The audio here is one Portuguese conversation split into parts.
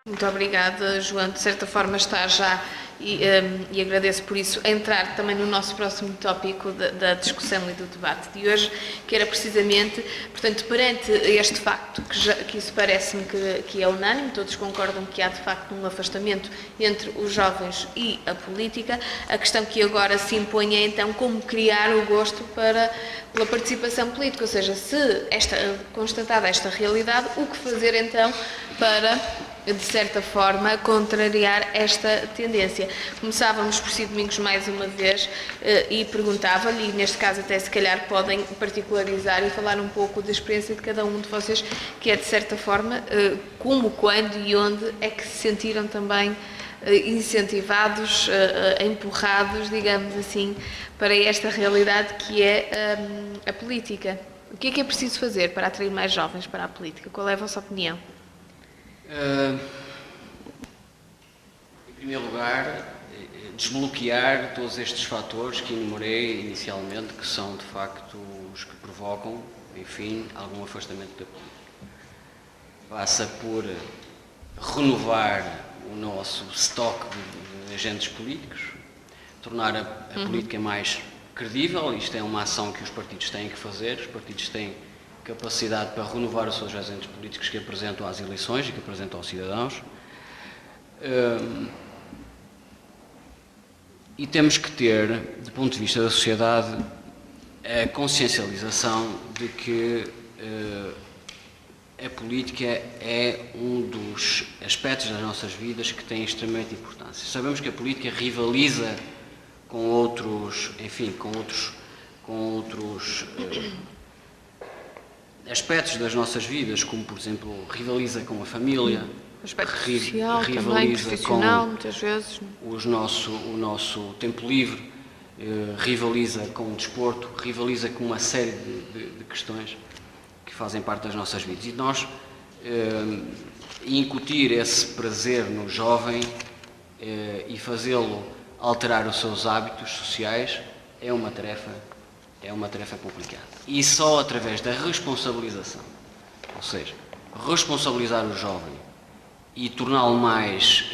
Muito obrigada, João. De certa forma está já, e agradeço por isso, a entrar também no nosso próximo tópico da discussão e do debate de hoje, que era precisamente, portanto, perante este facto, que isso parece-me que é unânime, todos concordam que há de facto um afastamento entre os jovens e a política, a questão que agora se impõe é então como criar o gosto pela participação política, ou seja, se constatada esta realidade, o que fazer então para, de certa forma, contrariar esta tendência. Começávamos por si, Domingos, mais uma vez, e perguntava-lhe, e neste caso até se calhar podem particularizar e falar um pouco da experiência de cada um de vocês, que é de certa forma, como, quando e onde é que se sentiram também incentivados, empurrados, digamos assim, para esta realidade que é a política. O que é preciso fazer para atrair mais jovens para a política? Qual é a vossa opinião? Em primeiro lugar, desbloquear todos estes fatores que enumerei inicialmente, que são de facto os que provocam, enfim, algum afastamento da política. Passa por renovar o nosso estoque de agentes políticos, tornar a política mais credível. Isto é uma ação que os partidos têm que fazer. Os partidos têm capacidade para renovar os seus agentes políticos que apresentam às eleições e que apresentam aos cidadãos. E temos que ter, do ponto de vista da sociedade, a consciencialização de que a política é um dos aspectos das nossas vidas que tem extremamente importância. Sabemos que a política rivaliza com outros, enfim, com outros aspectos das nossas vidas, como, por exemplo, rivaliza com a família, o aspecto social, também, profissional, muitas vezes. O nosso tempo livre, rivaliza com o desporto, rivaliza com uma série de questões que fazem parte das nossas vidas. E nós incutir esse prazer no jovem e fazê-lo alterar os seus hábitos sociais é uma tarefa complicada. E só através da responsabilização, ou seja, responsabilizar o jovem e torná-lo mais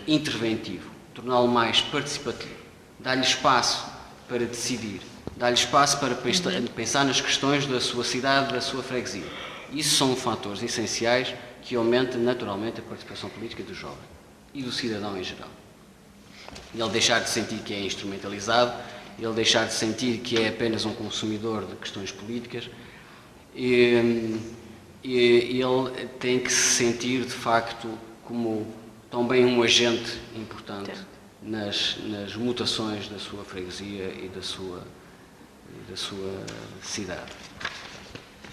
interventivo, torná-lo mais participativo, dar-lhe espaço para decidir, dar-lhe espaço para pensar nas questões da sua cidade, da sua freguesia. Isso são fatores essenciais que aumentam naturalmente a participação política do jovem e do cidadão em geral. Ele deixar de sentir que é instrumentalizado, ele deixar de sentir que é apenas um consumidor de questões políticas, e ele tem que se sentir, de facto, como também um agente importante nas mutações da sua freguesia e da sua cidade.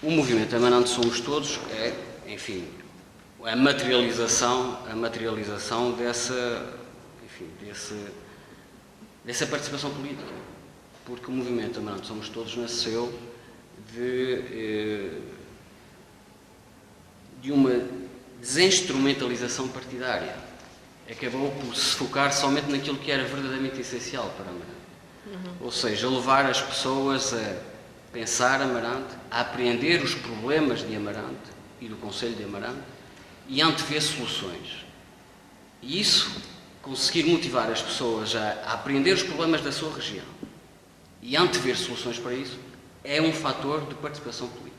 O movimento Amarante Somos Todos é, enfim, a materialização dessa participação política, porque o movimento Amarante Somos Todos nasceu de uma desinstrumentalização partidária. Acabou por se focar somente naquilo que era verdadeiramente essencial para Amarante. Ou seja, levar as pessoas a pensar Amarante, a apreender os problemas de Amarante e do Concelho de Amarante e antever soluções. E isso, conseguir motivar as pessoas a apreender os problemas da sua região e antever soluções para isso, é um fator de participação política.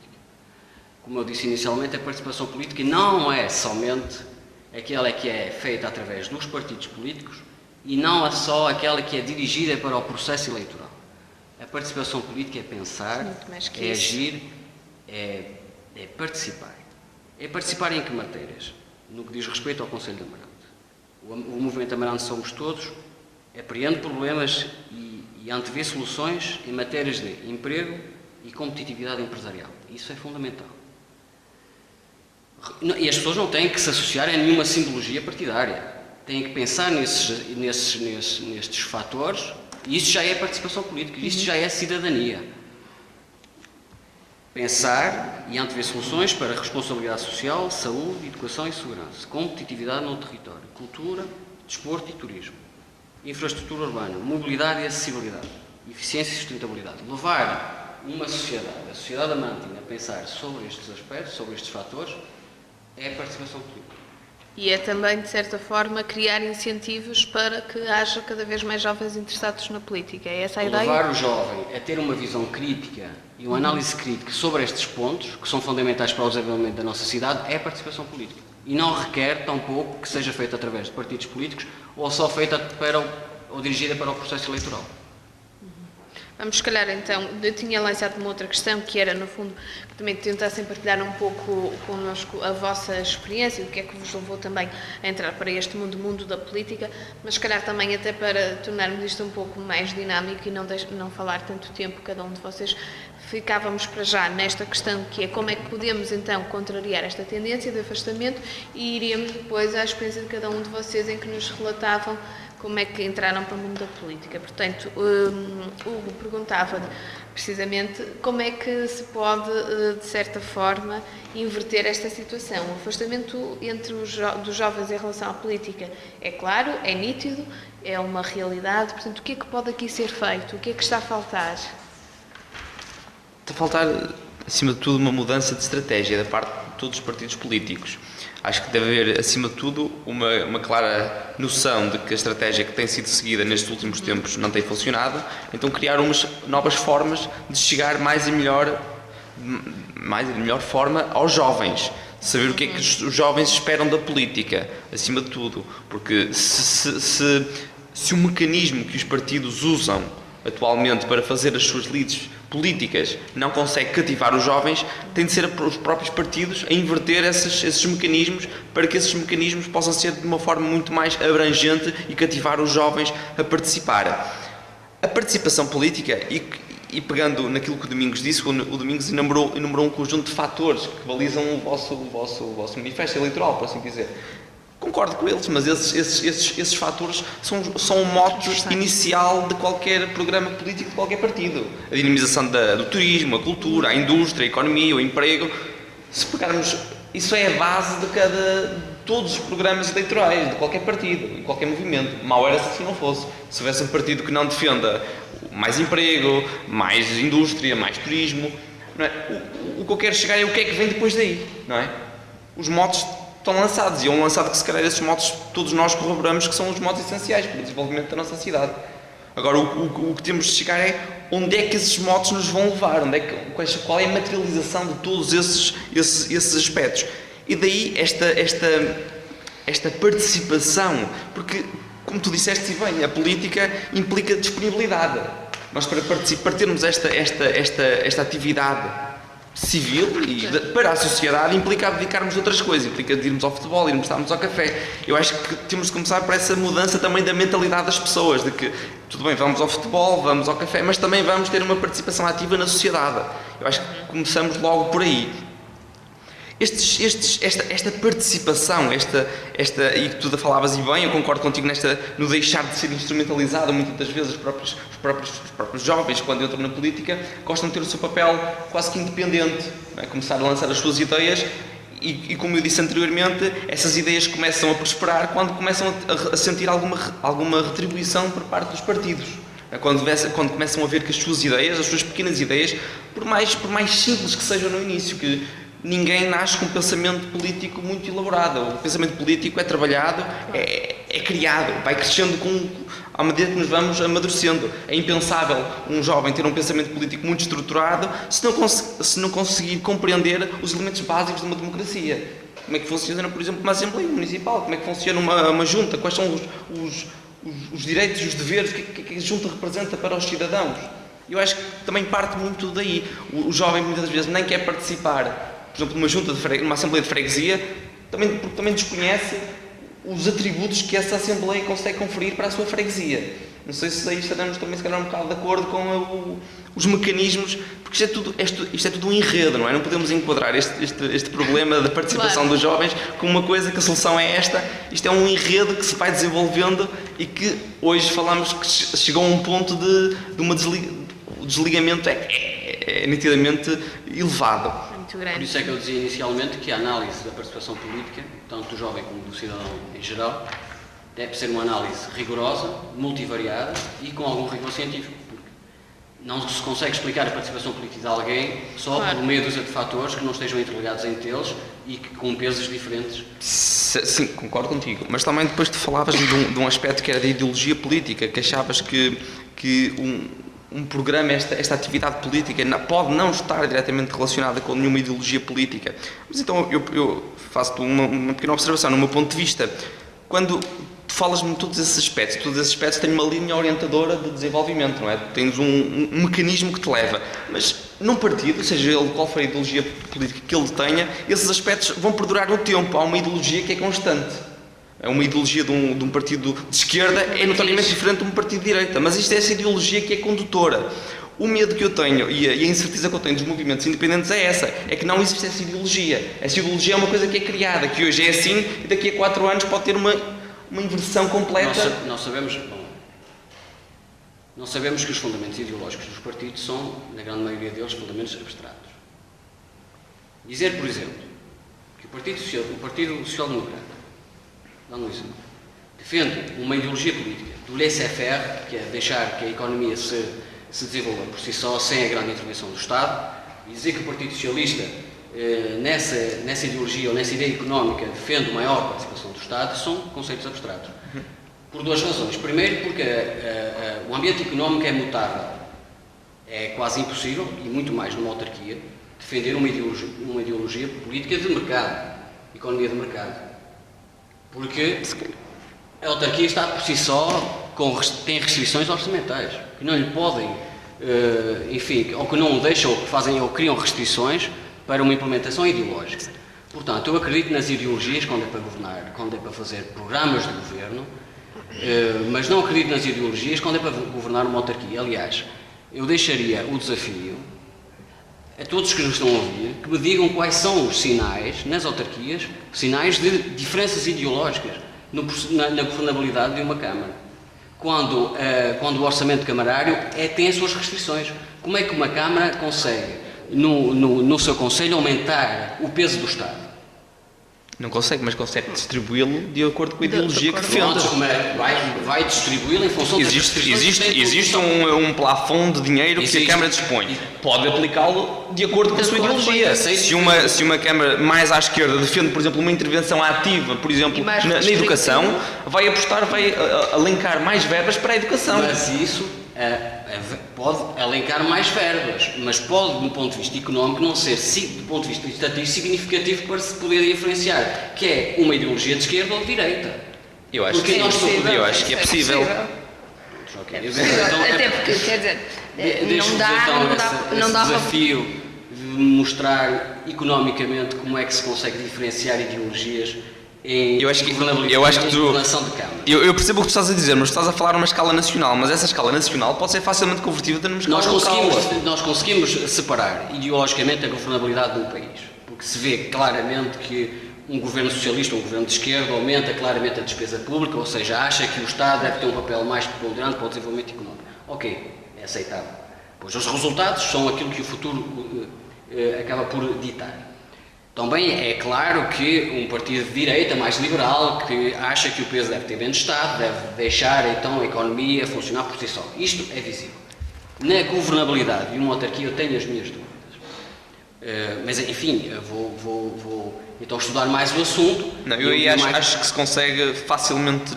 Como eu disse inicialmente, a participação política não é somente aquela que é feita através dos partidos políticos e não é só aquela que é dirigida para o processo eleitoral. A participação política é pensar, é agir, é participar. É participar em que matérias? No que diz respeito ao Concelho de Amarante. O movimento Amarante Somos Todos apreende problemas e antevê soluções em matérias de emprego e competitividade empresarial. Isso é fundamental. E as pessoas não têm que se associar a nenhuma simbologia partidária. Têm que pensar nestes fatores, e isso já é participação política, isto já é cidadania. Pensar e antever soluções para responsabilidade social, saúde, educação e segurança, competitividade no território, cultura, desporto e turismo, infraestrutura urbana, mobilidade e acessibilidade, eficiência e sustentabilidade. Levar a sociedade amarantina, a pensar sobre estes aspectos, sobre estes fatores, é a participação política. E é também, de certa forma, criar incentivos para que haja cada vez mais jovens interessados na política. É essa a ideia? Levar o jovem a ter uma visão crítica e uma análise crítica sobre estes pontos, que são fundamentais para o desenvolvimento da nossa cidade, é a participação política. E não requer, tampouco, que seja feita através de partidos políticos ou só feita ou dirigida para o processo eleitoral. Vamos, se calhar, então, eu tinha lançado uma outra questão, que era, no fundo, que também tentassem partilhar um pouco connosco a vossa experiência e o que é que vos levou também a entrar para este mundo da política, mas, se calhar, também até para tornarmos isto um pouco mais dinâmico e não falar tanto tempo cada um de vocês, ficávamos para já nesta questão, que é como é que podemos, então, contrariar esta tendência de afastamento, e iríamos depois à experiência de cada um de vocês, em que nos relatavam como é que entraram para o mundo da política. Portanto, Hugo perguntava precisamente como é que se pode, de certa forma, inverter esta situação. O afastamento dos jovens em relação à política é claro, é nítido, é uma realidade. Portanto, o que é que pode aqui ser feito? O que é que está a faltar? Está a faltar, acima de tudo, uma mudança de estratégia da parte de todos os partidos políticos. Acho que deve haver, acima de tudo, uma clara noção de que a estratégia que tem sido seguida nestes últimos tempos não tem funcionado, então criar umas novas formas de chegar mais e melhor forma aos jovens. Saber o que é que os jovens esperam da política, acima de tudo. Porque se o mecanismo que os partidos usam atualmente para fazer as suas lides políticas não consegue cativar os jovens, tem de ser os próprios partidos a inverter esses mecanismos para que esses mecanismos possam ser de uma forma muito mais abrangente e cativar os jovens a participar. A participação política, e pegando naquilo que o Domingos disse, o Domingos enumerou um conjunto de fatores que balizam o vosso manifesto eleitoral, por assim dizer. Concordo com eles, mas esses fatores são o mote inicial de qualquer programa político de qualquer partido. A dinamização do turismo, a cultura, a indústria, a economia, o emprego. Se pegarmos, isso é a base de todos os programas eleitorais de qualquer partido, em qualquer movimento. Mal era se assim não fosse. Se houvesse um partido que não defenda mais emprego, mais indústria, mais turismo, não é? O que eu quero chegar é o que é que vem depois daí, não é? Os motes estão lançados, e é um lançado que, se calhar, esses motos todos nós corroboramos que são os motos essenciais para o desenvolvimento da nossa cidade. Agora, o que temos de chegar é onde é que esses motos nos vão levar, qual é a materialização de todos esses aspectos. E daí esta participação, porque, como tu disseste bem, a política implica disponibilidade. Nós, para termos esta atividade civil e para a sociedade, implica abdicarmos de outras coisas, implica irmos ao futebol, irmos estarmos ao café. Eu acho que temos de começar por essa mudança também da mentalidade das pessoas, de que, tudo bem, vamos ao futebol, vamos ao café, mas também vamos ter uma participação ativa na sociedade. Eu acho que começamos logo por aí. Esta participação, e que tu falavas e bem, eu concordo contigo no deixar de ser instrumentalizado. Muitas das vezes os próprios jovens, quando entram na política, gostam de ter o seu papel quase que independente, não é? Começar a lançar as suas ideias e, como eu disse anteriormente, essas ideias começam a prosperar quando começam a sentir alguma retribuição por parte dos partidos. Quando começam a ver que as suas ideias, as suas pequenas ideias, por mais simples que sejam no início, que ninguém nasce com um pensamento político muito elaborado. O pensamento político é trabalhado, é criado, vai crescendo à medida que nos vamos amadurecendo. É impensável um jovem ter um pensamento político muito estruturado se não conseguir compreender os elementos básicos de uma democracia. Como é que funciona, por exemplo, uma Assembleia Municipal? Como é que funciona uma junta? Quais são os direitos e os deveres? O que a junta representa para os cidadãos? Eu acho que também parte muito daí. O jovem muitas vezes nem quer participar, por exemplo, numa Assembleia de Freguesia, porque também desconhece os atributos que essa Assembleia consegue conferir para a sua freguesia. Não sei se aí estaremos também, se calhar, um bocado de acordo com os mecanismos, porque isto é tudo um enredo, não é? Não podemos enquadrar este problema da participação dos jovens como uma coisa que a solução é esta. Isto é um enredo que se vai desenvolvendo e que hoje falamos que chegou a um ponto o desligamento é nitidamente elevado. Por isso é que eu dizia inicialmente que a análise da participação política, tanto do jovem como do cidadão em geral, deve ser uma análise rigorosa, multivariada e com algum rigor científico. Porque não se consegue explicar a participação política de alguém só Claro. por meia dúzia de fatores que não estejam interligados entre eles e que com pesos diferentes. Sim, concordo contigo. Mas também depois tu falavas de um aspecto que era da ideologia política, que achavas que um programa, esta atividade política, pode não estar diretamente relacionada com nenhuma ideologia política. Mas então eu faço-te uma pequena observação, no meu ponto de vista. Quando tu falas-me de todos esses aspectos têm uma linha orientadora de desenvolvimento, não é? Tens um mecanismo que te leva. Mas num partido, seja ele qual for a ideologia política que ele tenha, esses aspectos vão perdurar no tempo. Há uma ideologia que é constante. É uma ideologia de um partido de esquerda é notoriamente diferente de um partido de direita, mas isto é essa ideologia que é condutora. O medo que eu tenho e a incerteza que eu tenho dos movimentos independentes é essa, é que não existe essa ideologia. Essa ideologia é uma coisa que é criada, que hoje é assim e daqui a 4 anos pode ter uma inversão completa. Nós sabemos que os fundamentos ideológicos dos partidos são, na grande maioria deles, fundamentos abstratos. Dizer, por exemplo, que o Partido Social Democrata, dando um exemplo, defende uma ideologia política do laissez-faire, que é deixar que a economia se desenvolva por si só, sem a grande intervenção do Estado, e dizer que o Partido Socialista, nessa ideologia ou nessa ideia económica, defende maior participação do Estado, são conceitos abstratos. Por duas razões. Primeiro, porque o ambiente económico é mutável. É quase impossível, e muito mais numa autarquia, defender uma ideologia política de mercado, economia de mercado. Porque a autarquia está por si só, tem restrições orçamentais, que não lhe podem, ou que não o deixam, ou que fazem, ou criam restrições para uma implementação ideológica. Portanto, eu acredito nas ideologias quando é para governar, quando é para fazer programas de governo, mas não acredito nas ideologias quando é para governar uma autarquia. Aliás, eu deixaria o desafio a todos que nos estão a ouvir, que me digam quais são os sinais, nas autarquias, sinais de diferenças ideológicas na governabilidade de uma Câmara. Quando o orçamento camarário tem as suas restrições. Como é que uma Câmara consegue, no seu Conselho, aumentar o peso do Estado? Não consegue, mas consegue distribuí-lo de acordo com a ideologia que defende. Vai distribuí-lo em função das restrições. Existe um plafond de dinheiro que a Câmara dispõe. Pode aplicá-lo de acordo com a sua ideologia. Se uma Câmara mais à esquerda defende, por exemplo, uma intervenção ativa, por exemplo, na educação, vai alencar mais verbas para a educação. Mas isso pode alencar mais verbas, mas pode, do ponto de vista económico, não ser, do ponto de vista estatístico, significativo para se poder diferenciar, que é uma ideologia de esquerda ou de direita. Eu acho que é possível. Até porque, quer dizer, não dá esse desafio de mostrar economicamente como é que se consegue diferenciar ideologias em governação de Câmara. Eu percebo o que tu estás a dizer, mas tu estás a falar numa escala nacional, mas essa escala nacional pode ser facilmente convertida numa escala local. Nós conseguimos separar ideologicamente a governabilidade de um país, porque se vê claramente que um governo socialista, um governo de esquerda, aumenta claramente a despesa pública, ou seja, acha que o Estado deve ter um papel mais preponderante para o desenvolvimento económico. Ok, é aceitável. Pois os resultados são aquilo que o futuro acaba por ditar. Também é claro que um partido de direita mais liberal que acha que o peso deve ter menos Estado, deve deixar então a economia funcionar por si só. Isto é visível. Na governabilidade de uma autarquia eu tenho as minhas dúvidas. Mas enfim, eu vou então estudar mais o assunto. Não, acho que se consegue facilmente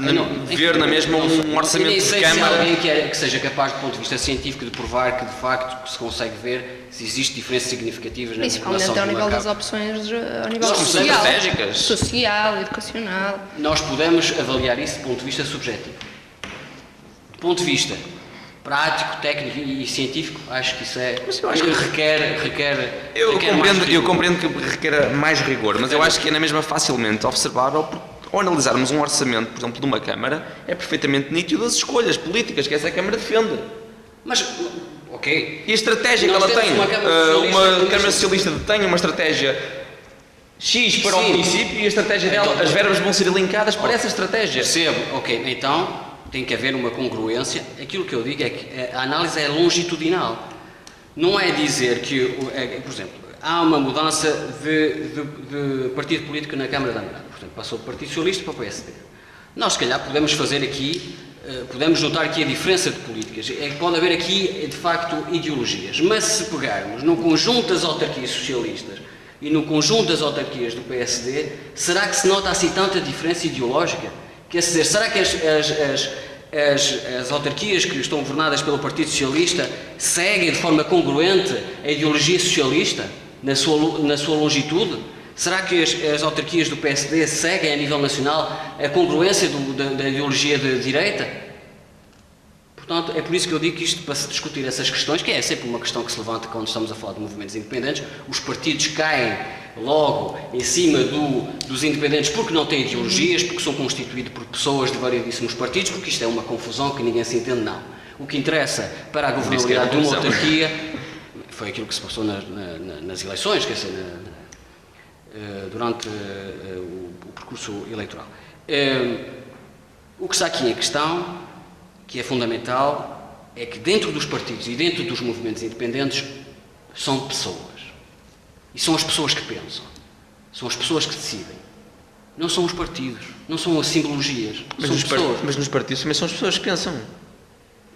ver na mesma um orçamento de Câmara. Se alguém que seja capaz, do ponto de vista científico, de provar que de facto se consegue ver se existe diferenças significativas na governação principalmente ao nível das opções, ao nível social, educacional. Nós podemos avaliar isso do ponto de vista subjetivo. Do ponto de vista prático, técnico e científico, acho que isso requer eu compreendo que requer mais rigor, mas eu acho que é na mesma facilmente observável, ao analisarmos um orçamento, por exemplo, de uma Câmara, é perfeitamente nítido as escolhas políticas que essa Câmara defende. Mas, ok. E a estratégia que ela tem. Uma Câmara Socialista tem uma estratégia X para o município e a estratégia dela, as verbas vão ser elencadas para essa estratégia. Percebo, ok, então tem que haver uma congruência. Aquilo que eu digo é que a análise é longitudinal. Não é dizer que, por exemplo, há uma mudança de partido político na Câmara da Morada. Portanto, passou do Partido Socialista para o PSD. Nós, se calhar, podemos fazer aqui podemos notar aqui a diferença de políticas, é que pode haver aqui, de facto, ideologias, mas se pegarmos no conjunto das autarquias socialistas e no conjunto das autarquias do PSD, será que se nota assim tanta diferença ideológica? Quer dizer, será que as autarquias que estão governadas pelo Partido Socialista seguem de forma congruente a ideologia socialista na sua longitude? Será que as autarquias do PSD seguem a nível nacional a congruência da ideologia de direita? Portanto, é por isso que eu digo que isto, para se discutir essas questões, que é sempre uma questão que se levanta quando estamos a falar de movimentos independentes, os partidos caem logo em cima dos independentes porque não têm ideologias, porque são constituídos por pessoas de variedíssimos partidos, porque isto é uma confusão que ninguém se entende, não. O que interessa para a governabilidade de uma autarquia foi aquilo que se passou nas eleições, quer dizer, durante o percurso eleitoral. O que está aqui em questão, que é fundamental, é que dentro dos partidos e dentro dos movimentos independentes são pessoas. E são as pessoas que pensam. São as pessoas que decidem. Não são os partidos, não são as simbologias, são as pessoas. Mas nos partidos também são as pessoas que pensam.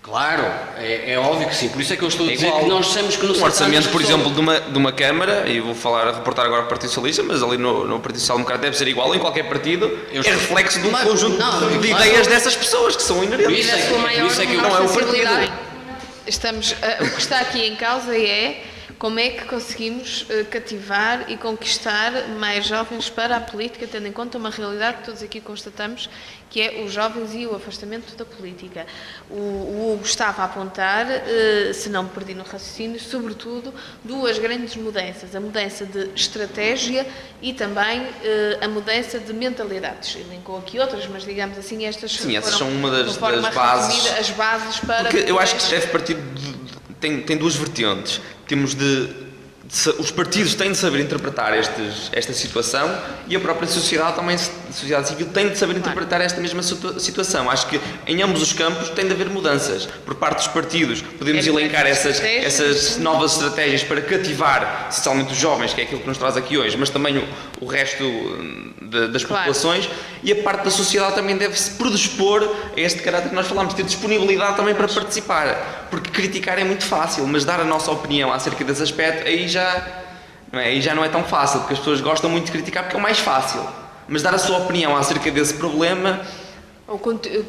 Claro, é óbvio que sim. Por isso é que eu estou a dizer que nós sabemos que não se um orçamento, por exemplo, de uma Câmara, e vou reportar agora para o Partido Socialista, mas ali no Partido Social Democrata deve ser igual em qualquer partido, é reflexo de um conjunto de ideias dessas pessoas que são inerentes. Por isso é que não é o partido. O que está aqui em causa é como é que conseguimos cativar e conquistar mais jovens para a política, tendo em conta uma realidade que todos aqui constatamos, que é os jovens e o afastamento da política. O Hugo estava a apontar, se não me perdi no raciocínio, sobretudo duas grandes mudanças, a mudança de estratégia e também a mudança de mentalidades. Elencou aqui outras, mas digamos assim, estas Sim, essas são uma das bases. As bases para... Porque eu acho que se deve partir tem duas vertentes. Temos os partidos têm de saber interpretar esta situação e a própria sociedade também, a sociedade civil tem de saber interpretar esta mesma situação. Acho que em ambos os campos tem de haver mudanças. Por parte dos partidos podemos elencar essas novas estratégias para cativar, essencialmente os jovens, que é aquilo que nos traz aqui hoje, mas também o resto das populações, e a parte da sociedade também deve se predispor a este caráter que nós falamos, ter disponibilidade também para participar, porque criticar é muito fácil, mas dar a nossa opinião acerca desse aspecto, aí já não é tão fácil, porque as pessoas gostam muito de criticar porque é o mais fácil, mas dar a sua opinião acerca desse problema, ou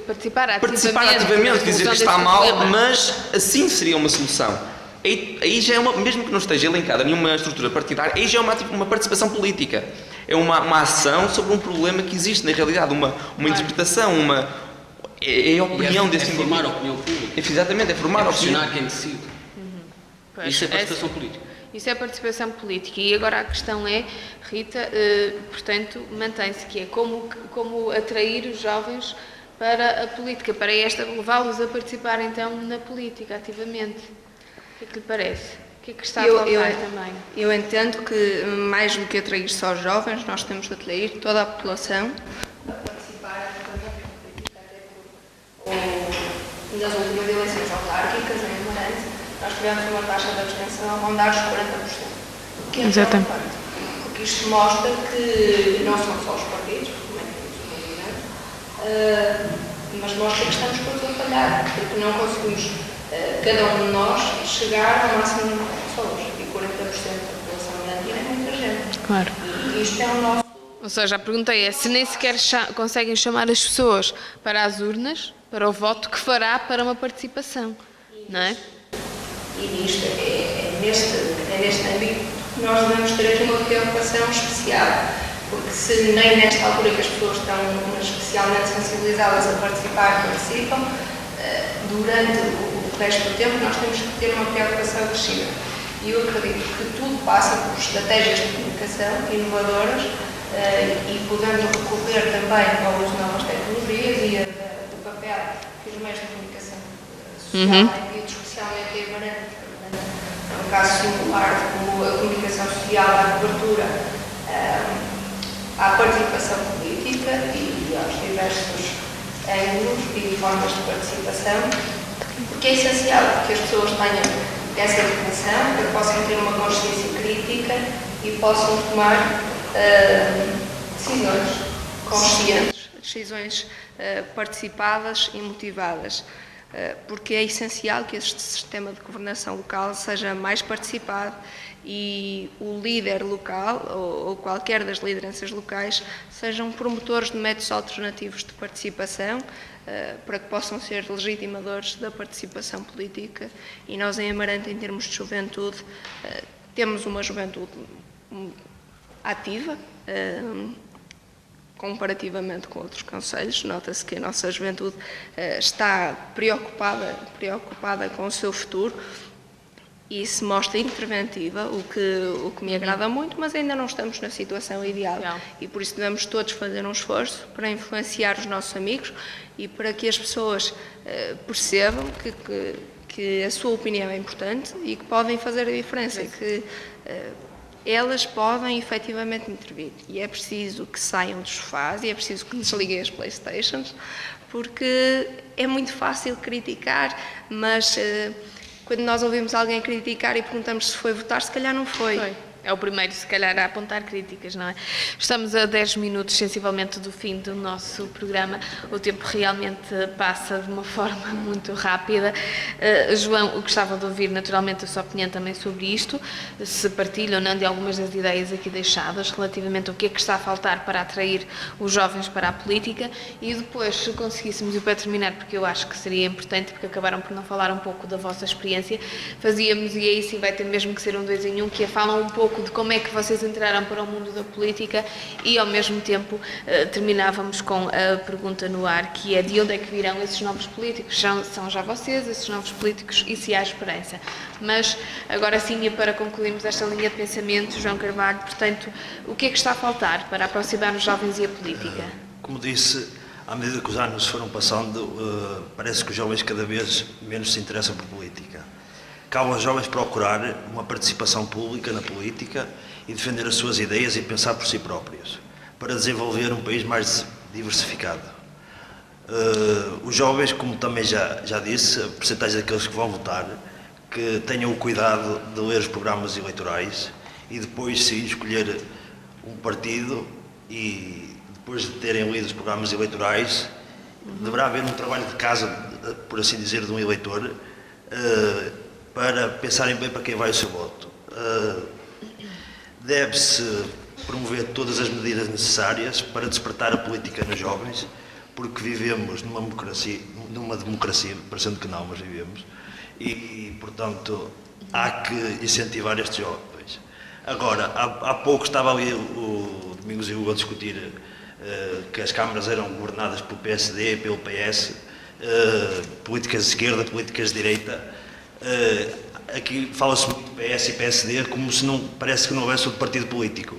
participar ativamente, dizer que está mal, mas assim seria uma solução. Aí já é mesmo que não esteja elencada nenhuma estrutura partidária, aí já é uma participação política. É uma ação sobre um problema que existe na realidade, uma interpretação, é a opinião desse indivíduo. É formar a opinião pública. Exatamente, é formar a opinião. Questionar quem decide. Isso é participação política. Isso é participação política. E agora a questão é, Rita, portanto, mantém-se que é como atrair os jovens para a política, para levá-los a participar então na política ativamente. O que é que lhe parece? O que é que está a faltar também? Eu entendo que, mais do que atrair só os jovens, nós temos de atrair toda a população a participar ativamente na política, até porque nas últimas eleições autárquicas, em Amarante, nós tivemos uma taxa de abstenção a rondar os 40%. Que é importante, porque isto mostra que não são só os partidos, como é que temos o movimento, mas mostra que estamos todos a falhar, porque não conseguimos cada um de nós chegar ao máximo de pessoas, e 40% da população amantina é muita gente. Claro. E isto é o nosso... Ou seja, a pergunta é se nem sequer conseguem chamar as pessoas para as urnas, para o voto que fará para uma participação, não é? E nisto, neste âmbito que nós devemos ter aqui uma preocupação especial, porque se nem nesta altura que as pessoas estão especialmente sensibilizadas a participar, participam, durante o resto do tempo nós temos que ter uma preocupação crescida. E eu acredito que tudo passa por estratégias de comunicação inovadoras e podendo recorrer também ao uso de novas tecnologias e do papel que os meios de comunicação social têm tido, especialmente em Amarante, no caso singular, como a comunicação social, a cobertura, à participação política e aos diversos ângulos e formas de participação, porque é essencial que as pessoas tenham essa educação, que possam ter uma consciência crítica e possam tomar decisões conscientes, decisões participadas e motivadas, porque é essencial que este sistema de governação local seja mais participado e o líder local ou qualquer das lideranças locais sejam promotores de métodos alternativos de participação para que possam ser legitimadores da participação política. E nós em Amarante, em termos de juventude, temos uma juventude ativa, comparativamente com outros concelhos. Nota-se que a nossa juventude está preocupada com o seu futuro e se mostra interventiva, o que me agrada muito, mas ainda não estamos na situação ideal. E por isso devemos todos fazer um esforço para influenciar os nossos amigos e para que as pessoas percebam que a sua opinião é importante e que podem fazer a diferença, que elas podem efetivamente intervir. E é preciso que saiam dos sofás e é preciso que desliguem as Playstations, porque é muito fácil criticar, mas quando nós ouvimos alguém criticar e perguntamos se foi votar, se calhar não foi. É o primeiro, se calhar, a apontar críticas, não é? Estamos a 10 minutos, sensivelmente, do fim do nosso programa. O tempo realmente passa de uma forma muito rápida. João, eu gostava de ouvir, naturalmente, a sua opinião também sobre isto, se partilham ou não de algumas das ideias aqui deixadas, relativamente ao que é que está a faltar para atrair os jovens para a política. E depois, se conseguíssemos, e para terminar, porque eu acho que seria importante, porque acabaram por não falar um pouco da vossa experiência, fazíamos, e aí sim vai ter mesmo que ser um 2 em 1, que é falar um pouco de como é que vocês entraram para o mundo da política e, ao mesmo tempo, terminávamos com a pergunta no ar, que é: de onde é que virão esses novos políticos? São já vocês, esses novos políticos, e se há esperança? Mas, agora sim, e para concluirmos esta linha de pensamento, João Carvalho, portanto, o que é que está a faltar para aproximar os jovens e a política? Como disse, à medida que os anos foram passando, parece que os jovens cada vez menos se interessam por política. Cabe aos jovens procurar uma participação pública na política e defender as suas ideias e pensar por si próprios, para desenvolver um país mais diversificado. Os jovens, como também já disse, a percentagem daqueles que vão votar, que tenham o cuidado de ler os programas eleitorais e depois sim escolher um partido, e depois de terem lido os programas eleitorais, deverá haver um trabalho de casa, por assim dizer, de um eleitor, para pensarem bem para quem vai o seu voto. Deve-se promover todas as medidas necessárias para despertar a política nos jovens, porque vivemos numa democracia, parecendo que não, mas vivemos, e portanto há que incentivar estes jovens. Agora, há pouco estava ali o Domingos e o Hugo a discutir que as câmaras eram governadas pelo PSD, pelo PS, políticas de esquerda, políticas de direita. Aqui fala-se muito de PS e PSD como se parece que não houvesse outro partido político.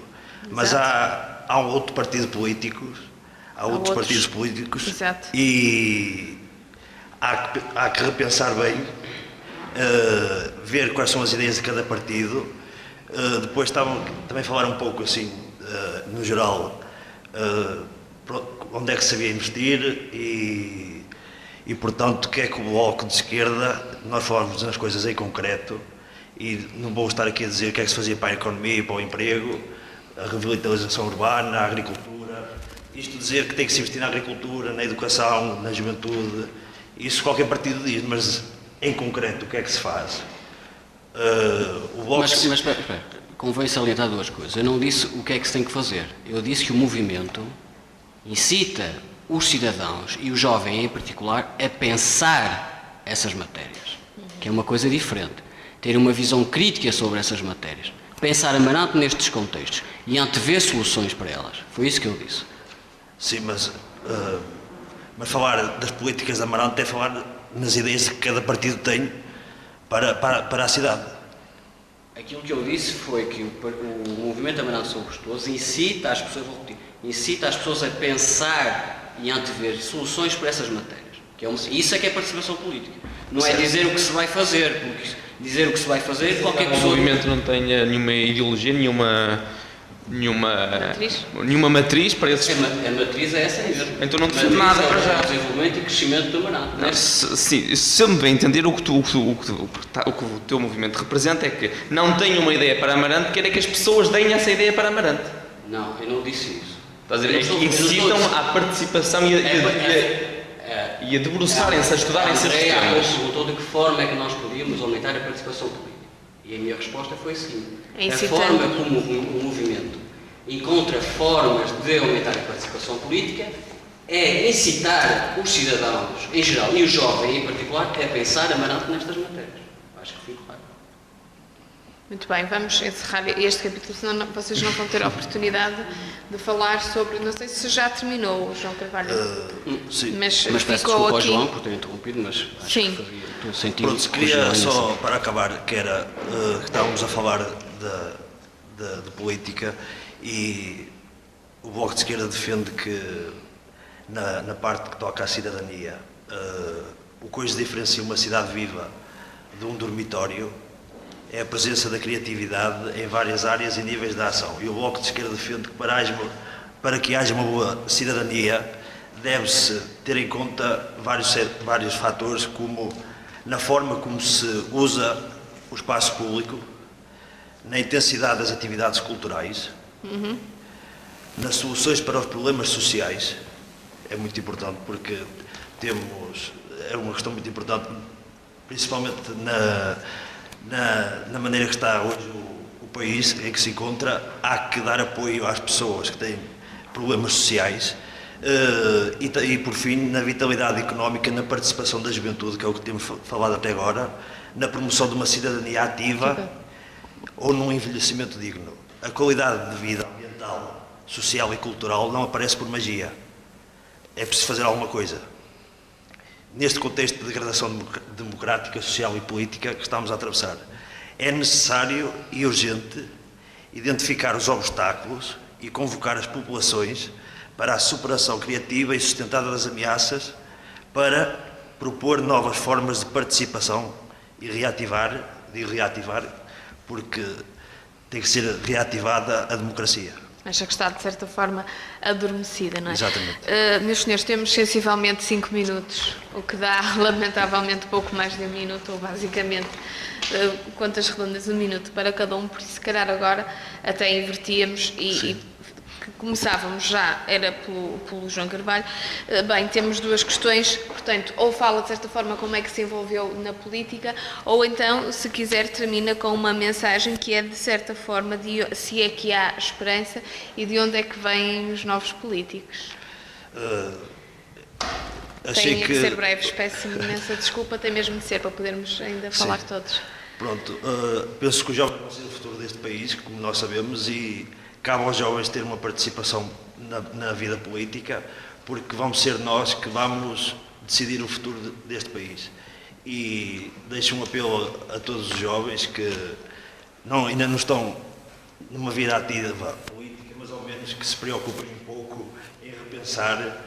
Mas há outro partido político, há outros partidos políticos. Exato. E há que repensar bem, ver quais são as ideias de cada partido. Depois também falar um pouco assim, no geral, onde é que se havia investir e portanto, o que é que o Bloco de Esquerda, nós falamos nas coisas em concreto, e não vou estar aqui a dizer o que é que se fazia para a economia e para o emprego, a revitalização urbana, a agricultura, isto dizer que tem que se investir na agricultura, na educação, na juventude, isso qualquer partido diz, mas em concreto o que é que se faz? O Bloco... Mas espera, convém salientar duas coisas. Eu não disse o que é que se tem que fazer, eu disse que o movimento incita os cidadãos e o jovem em particular a pensar essas matérias, que é uma coisa diferente, ter uma visão crítica sobre essas matérias, pensar Amarante nestes contextos e antever soluções para elas. Foi isso que eu disse. Sim, mas falar das políticas de Amarante é falar nas ideias que cada partido tem para a cidade. Aquilo que eu disse foi que o movimento Amarante São Gostoso incita as pessoas, vou repetir, incita as pessoas a pensar e antever soluções para essas matérias. Isso é que é participação política. Não é dizer o que se vai fazer, porque dizer o que se vai fazer, qualquer pessoa... O movimento não tem nenhuma ideologia, nenhuma matriz para esses... A matriz é essa mesmo. Então não defende nada para já. Desenvolvimento e crescimento do Amarante. Sim, se eu me bem entender, o que o teu movimento representa é que não tem uma ideia para Amarante, quer é que as pessoas deem essa ideia para Amarante. Não, eu não disse isso. Estás a ver? É que incitam à participação e a debruçarem-se, a estudarem-se estes A Andrea temas. perguntou de que forma é que nós podíamos aumentar a participação política. E a minha resposta foi a seguinte: É a incitando. forma como o movimento encontra formas de aumentar a participação política é incitar os cidadãos em geral e os jovens em particular a pensar amarante nestas matérias. Acho que fui claro. Muito bem, vamos encerrar este capítulo, senão vocês não vão ter a oportunidade de falar sobre, não sei se já terminou, o João Carvalho, Sim. mas Mas peço ficou desculpa ao aqui. João por ter interrompido, mas acho Sim. que fazia todo sentido. Pronto, queria só, para acabar, que era, que estávamos a falar de política e o Bloco de Esquerda defende que, na parte que toca à cidadania, o que hoje diferencia uma cidade viva de um dormitório é a presença da criatividade em várias áreas e níveis de ação. E o Bloco de Esquerda defende que para que haja uma boa cidadania deve-se ter em conta vários fatores, como na forma como se usa o espaço público, na intensidade das atividades culturais, nas soluções para os problemas sociais. É muito importante porque é uma questão muito importante, principalmente na maneira que está hoje o país em que se encontra. Há que dar apoio às pessoas que têm problemas sociais e por fim, na vitalidade económica, na participação da juventude, que é o que temos falado até agora, na promoção de uma cidadania ativa ou num envelhecimento digno. A qualidade de vida ambiental, social e cultural não aparece por magia. É preciso fazer alguma coisa. Neste contexto de degradação democrática, social e política que estamos a atravessar, é necessário e urgente identificar os obstáculos e convocar as populações para a superação criativa e sustentada das ameaças, para propor novas formas de participação e reativar, porque tem que ser reativada a democracia. Acha que está, de certa forma, adormecida, não é? Exatamente. Meus senhores, temos sensivelmente 5 minutos, o que dá, lamentavelmente, pouco mais de 1 minuto, ou basicamente, contas redondas, 1 minuto para cada um, por isso, se calhar agora até invertíamos e começávamos já, era pelo João Carvalho. Bem, temos duas questões, portanto, ou fala de certa forma como é que se envolveu na política, ou então, se quiser, termina com uma mensagem que é de certa forma se é que há esperança e de onde é que vêm os novos políticos. Achei Tem que ser breves, peço imensa desculpa, tem mesmo de ser para podermos ainda falar todos. Pronto, penso que os jovens vão ser o futuro deste país, como nós sabemos, e cabe aos jovens ter uma participação na vida política, porque vamos ser nós que vamos decidir o futuro deste país. E deixo um apelo a todos os jovens que ainda não estão numa vida ativa política, mas ao menos que se preocupem um pouco em repensar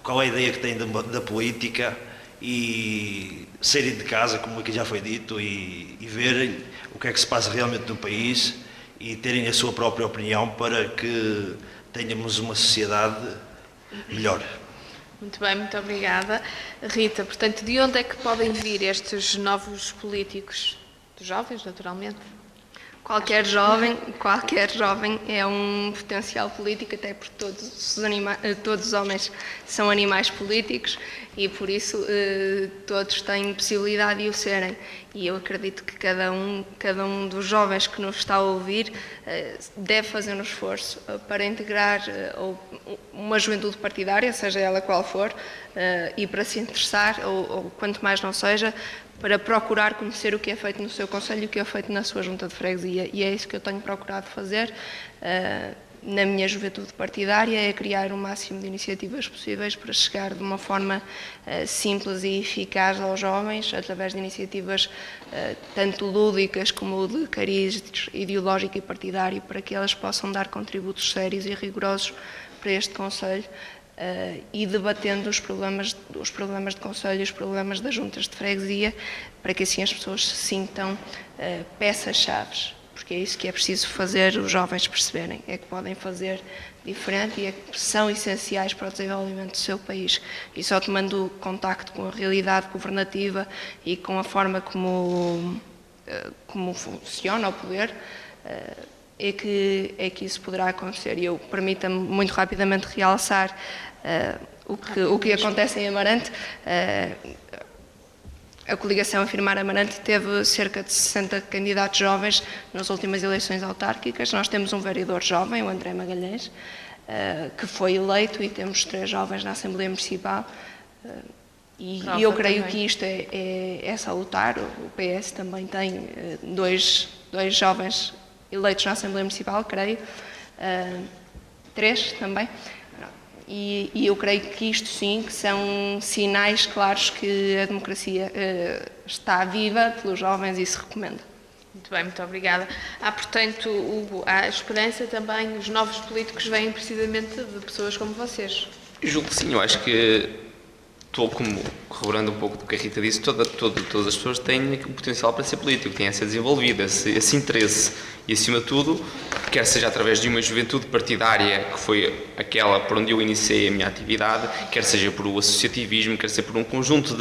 qual é a ideia que têm da política e saírem de casa, como aqui já foi dito, e verem o que é que se passa realmente no país e terem a sua própria opinião para que tenhamos uma sociedade melhor. Muito bem, muito obrigada. Rita, portanto, de onde é que podem vir estes novos políticos? Dos jovens, naturalmente? Qualquer jovem é um potencial político, até porque todos os homens são animais políticos e por isso todos têm possibilidade de o serem. E eu acredito que cada um dos jovens que nos está a ouvir deve fazer um esforço para integrar uma juventude partidária, seja ela qual for, e para se interessar, ou quanto mais não seja, para procurar conhecer o que é feito no seu concelho e o que é feito na sua junta de freguesia. E é isso que eu tenho procurado fazer na minha juventude partidária, é criar o máximo de iniciativas possíveis para chegar de uma forma simples e eficaz aos jovens, através de iniciativas tanto lúdicas como de cariz ideológico e partidário, para que elas possam dar contributos sérios e rigorosos para este concelho, e debatendo os problemas de concelho, os problemas das juntas de freguesia, para que assim as pessoas se sintam peças-chave, porque é isso que é preciso fazer os jovens perceberem, é que podem fazer diferente e é que são essenciais para o desenvolvimento do seu país. E só tomando contacto com a realidade governativa e com a forma como funciona o poder, é que isso poderá acontecer. E eu permita-me muito rapidamente realçar o que acontece em Amarante. A coligação Afirmar Amarante teve cerca de 60 candidatos jovens nas últimas eleições autárquicas. Nós temos um vereador jovem, o André Magalhães, que foi eleito, e temos 3 jovens na Assembleia Municipal. E eu creio que isto é salutar. O PS também tem dois jovens eleitos na Assembleia Municipal, creio. 3 também. E eu creio que isto sim, que são sinais claros que a democracia está viva pelos jovens e se recomenda. Muito bem, muito obrigada. Portanto, Hugo, há esperança também, os novos políticos vêm precisamente de pessoas como vocês. Eu julgo que sim, eu acho que estou como corroborando um pouco do que a Rita disse, todas as pessoas têm o potencial para ser político, têm a ser desenvolvida, esse interesse e, acima de tudo, quer seja através de uma juventude partidária, que foi aquela por onde eu iniciei a minha atividade, quer seja por o associativismo, quer seja por um conjunto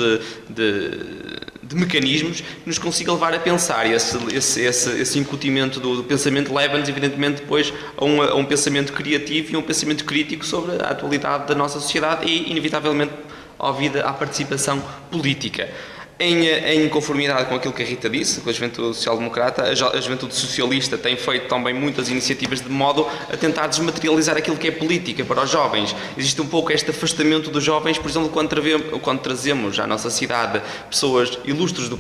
de mecanismos que nos consiga levar a pensar, e esse incutimento do pensamento leva-nos, evidentemente, depois a um pensamento criativo e a um pensamento crítico sobre a atualidade da nossa sociedade e, inevitavelmente, à participação política. Em conformidade com aquilo que a Rita disse, com a Juventude Social-Democrata, a Juventude Socialista tem feito também muitas iniciativas de modo a tentar desmaterializar aquilo que é política para os jovens. Existe um pouco este afastamento dos jovens, por exemplo, quando trazemos à nossa cidade pessoas ilustres do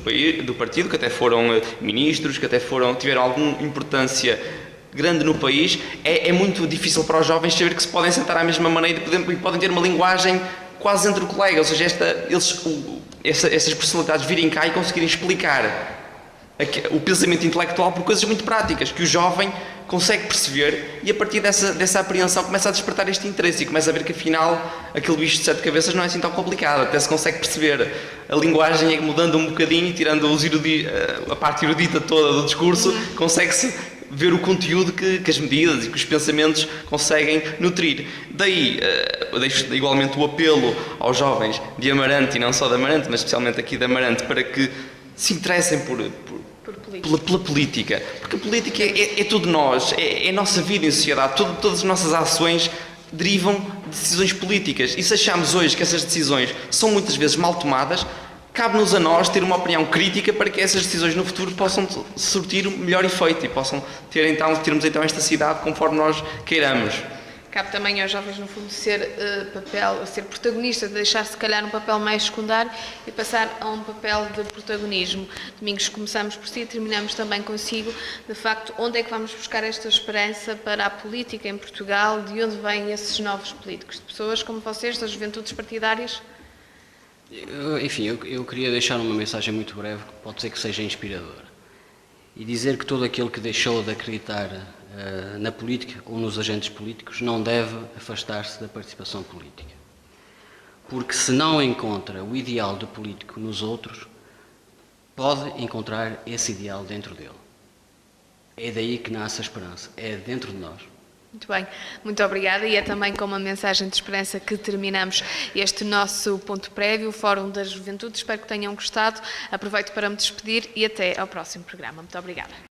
partido, que até foram ministros, que até tiveram alguma importância grande no país, é muito difícil para os jovens saber que se podem sentar à mesma maneira e podem ter uma linguagem quase entre colegas, ou seja, essas personalidades virem cá e conseguirem explicar o pensamento intelectual por coisas muito práticas, que o jovem consegue perceber, e a partir dessa apreensão começa a despertar este interesse e começa a ver que afinal aquele bicho de 7 cabeças não é assim tão complicado, até se consegue perceber. A linguagem é mudando um bocadinho e tirando a parte erudita toda do discurso, consegue-se ver o conteúdo que as medidas e que os pensamentos conseguem nutrir. Daí, deixo igualmente o apelo aos jovens de Amarante, e não só de Amarante, mas especialmente aqui de Amarante, para que se interessem pela política. Porque a política é tudo nós, é a nossa vida em sociedade, todas as nossas ações derivam de decisões políticas. E se achamos hoje que essas decisões são muitas vezes mal tomadas, cabe-nos a nós ter uma opinião crítica para que essas decisões no futuro possam surtir o melhor efeito e possam termos então esta cidade conforme nós queiramos. Cabe também aos jovens, no fundo, ser protagonista, deixar se calhar um papel mais secundário e passar a um papel de protagonismo. Domingos, começamos por si e terminamos também consigo. De facto, onde é que vamos buscar esta esperança para a política em Portugal? De onde vêm esses novos políticos? De pessoas como vocês, das juventudes partidárias? Eu queria deixar uma mensagem muito breve, que pode ser que seja inspiradora, e dizer que todo aquele que deixou de acreditar na política ou nos agentes políticos não deve afastar-se da participação política. Porque se não encontra o ideal do político nos outros, pode encontrar esse ideal dentro dele. É daí que nasce a esperança, é dentro de nós. Muito bem, muito obrigada, e é também com uma mensagem de esperança que terminamos este nosso ponto prévio, o Fórum da Juventude. Espero que tenham gostado. Aproveito para me despedir e até ao próximo programa. Muito obrigada.